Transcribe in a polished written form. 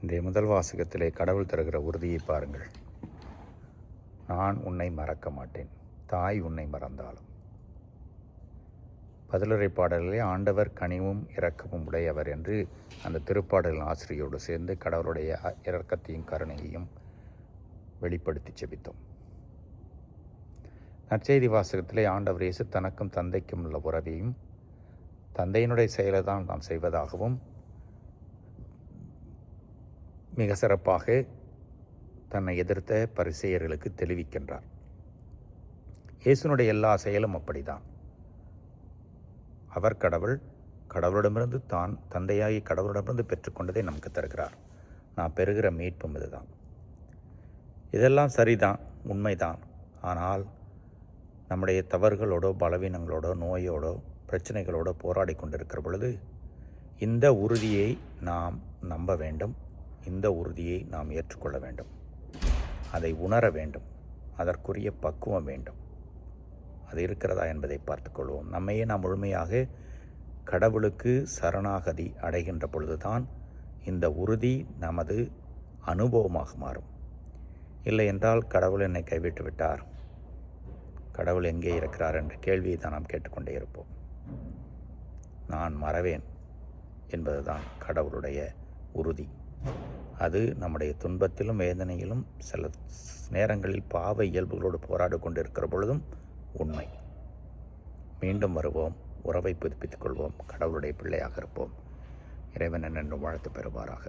இன்றைய முதல் வாசகத்திலே கடவுள் தருகிற உறுதியை பாருங்கள். நான் உன்னை மறக்க மாட்டேன், தாய் உன்னை மறந்தாலும். பதிலுரை பாடலிலே ஆண்டவர் கனிவும் இரக்கமும் உடையவர் என்று அந்த திருப்பாடலின் ஆசிரியரோடு சேர்ந்து கடவுளுடைய இரக்கத்தையும் கருணையையும் வெளிப்படுத்தி செபித்தோம். நற்செய்தி வாசகத்திலே ஆண்டவர் இயேசு தனக்கும் தந்தைக்கும் உள்ள உறவையும் தந்தையினுடைய செயலை தான் நாம் செய்வதாகவும் மிக சிறப்பாக தன்னை எதிர்த்த பரிசேயர்களுக்கு தெளிவிக்கின்றார். இயேசுனுடைய எல்லா செயலும் அப்படிதான். அவர் கடவுள், கடவுளிடமிருந்து தான் தந்தையாகி கடவுளிடமிருந்து பெற்றுக்கொண்டதை நமக்கு தருகிறார். நான் பெறுகிற மீட்பும் இதுதான். இதெல்லாம் சரிதான், உண்மைதான். ஆனால் நம்முடைய தவறுகளோடோ பலவீனங்களோடோ நோயோடோ பிரச்சனைகளோடு போராடி கொண்டிருக்கிற பொழுது இந்த உறுதியை நாம் நம்ப வேண்டும், இந்த உறுதியை நாம் ஏற்றுக்கொள்ள வேண்டும், அதை உணர வேண்டும், அதற்குரிய பக்குவம் வேண்டும். அது இருக்கிறதா என்பதை பார்த்துக்கொள்வோம். நம்மையே நாம் முழுமையாக கடவுளுக்கு சரணாகதி அடைகின்ற பொழுதுதான் இந்த உறுதி நமது அனுபவமாக மாறும். இல்லை என்றால் கடவுள் என்னை கைவிட்டு விட்டார், கடவுள் எங்கே இருக்கிறார் என்ற கேள்வியை தான் நாம் கேட்டுக்கொண்டே இருப்போம். நான் மறவேன் என்பதுதான் கடவுளுடைய உறுதி. அது நம்முடைய துன்பத்திலும் வேதனையிலும் சில நேரங்களில் பாவ இயல்புகளோடு போராடி கொண்டிருக்கிற பொழுதும் உண்மை. மீண்டும் வருவோம், உறவை புதுப்பித்துக் கொள்வோம், கடவுளுடைய பிள்ளையாக இருப்போம். இறைவன் என்று வாழ்த்து பெறுவாராக.